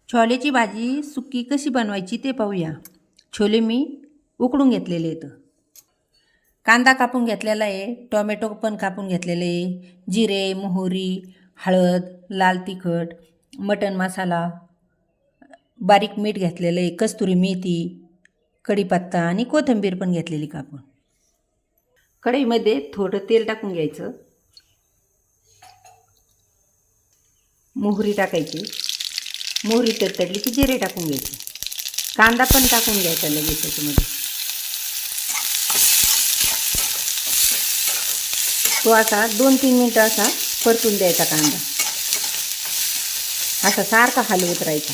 छोलेची भाजी सुकी कशी बनवायची ते पाहूया. छोले मी उकडून घेतलेले आहेत. कांदा कापून घेतलेला आहे, टोमॅटो पण कापून घेतलेले आहे, जिरे, मोहरी, हळद, लाल तिखट, मटण मसाला, बारीक मीठ घेतलेलं आहे, कस्तुरी मेथी, कढीपत्ता आणि कोथिंबीर पण घेतलेली कापून. कढईमध्ये थोडं तेल टाकून घ्यायचं, मोहरी टाकायची, मोहरी तडतडली की जिरे टाकून घ्यायचे, कांदा पण टाकून घ्यायचा लगेच त्याच्यामध्ये. तो असा 2-3 मिनटं असा परतून द्यायचा कांदा, असा सारखा हलवत राहायचा.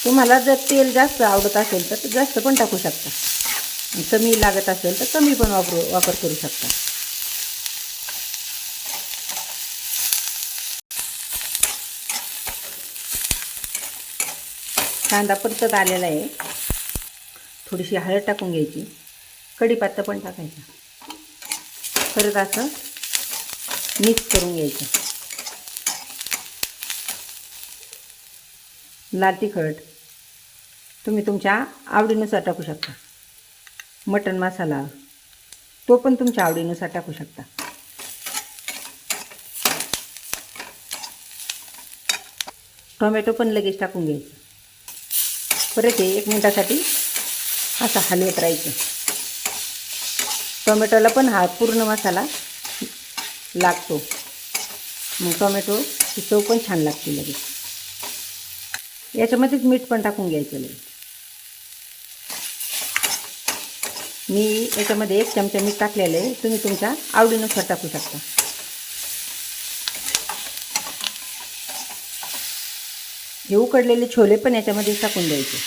तुम्हाला जर तेल जास्त आवडत असेल तर जास्त पण टाकू शकता, कमी लागत असेल तर कमी पण वापर करू शकता. कांदा परतत आलेला आहे, थोडीशी हळद टाकून घ्यायची, कढीपत्ता पण टाकायचा, परत असं मिक्स करून घ्यायचं. लाल तिखट तुम्ही तुमच्या आवडीनुसार टाकू शकता, मटण मसाला तो पण तुमच्या आवडीनुसार टाकू शकता. टोमॅटो पण लगेच टाकून घ्यायचं, परत 1 मिनिटासाठी असं हलवत राहायचं. टोमॅटोला पण हा पूर्ण मसाला लागतो, मग टोमॅटोची चव पण छान लागते लगेच. याच्यामध्येच मीठ पण टाकून घ्यायचं लगेच. मी याच्यामध्ये 1 चमचा मीठ टाकलेलं आहे, तुम्ही तुमच्या आवडीनुसार टाकू शकता. हे उकडलेले छोले पण याच्यामध्ये टाकून द्यायचे.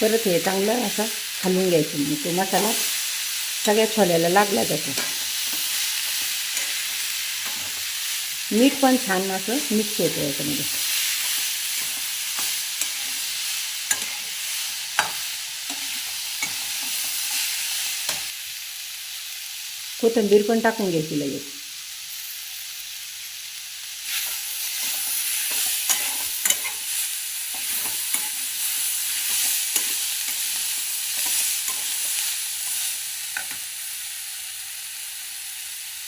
परत हे चांगलं असं हलवून घ्यायचं, मग तो मसाला सगळ्या छोल्याला लागला जातो. मीठ पण छान असं मिक्स होतं याच्यामध्ये. कोथिंबीर पण टाकून घ्यायची लगेच.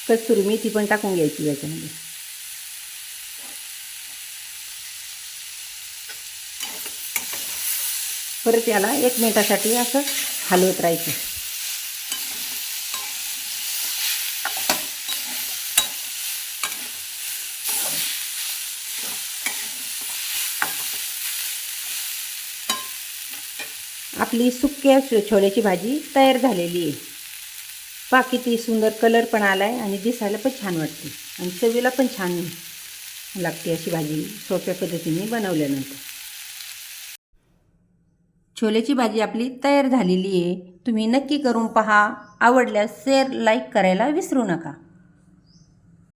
कस्तुरी मेथी पण टाकून घ्यायची याच्यामध्ये. परत याला 1 मिनिटासाठी असं हलवत राहायचं. आपली सुक्या छोल्याची भाजी तयार झालेली आहे. पहा किती सुंदर कलर पण आला आहे आणि दिसायला पण छान वाटते आणि चवीला पण छान लागते अशी भाजी सोप्या पद्धतीने बनवल्यानंतर. छोल्याची भाजी आपली तयार झालेली आहे. तुम्ही नक्की करून पहा. आवडल्यास शेअर, लाईक करायला विसरू नका.